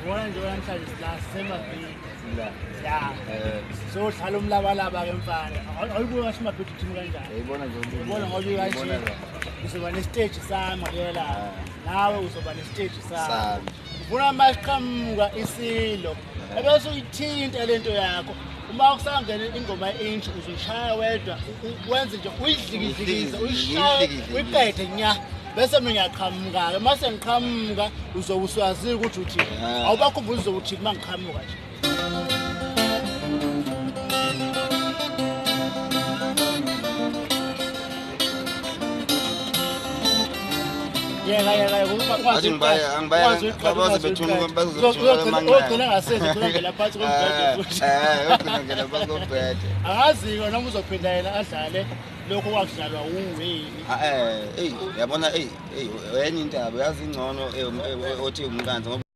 Ngibona nje namhlanje silasemabhili. La. Ya. So dlala umlabalaba ke mfana. Awuyibuka kahle mabhili uthini kanjani? Uyibona nje ukuthi. Ubona ngoba kanje. Uzoba nestage sami ngiyela. Nawe uzoba nestage sami. Ufuna masiqhamuka isilo. Ebese uyithinta lento yakho. Uma kusangena ingoma entsha uzoshaya wedwa wenze nje uyidlikizikize uyishaye uyiqede nya bese mina ngiyaqhamuka ke mase ngiqhamuka uzobe uswazi ukuthi uthi awubakhumbula uzokuthi uma ngiqhamuka nje yeka ukuba kwazi angibaya bethuna bazogcina ngasese ugcina ngela phansi kombhede futhi ugcina ngela phansi kombhede akazi noma uzophinda yena adlale lokho kwakudlalwa uwini yabona wenye indaba uyazi ingcono othi umnkanzi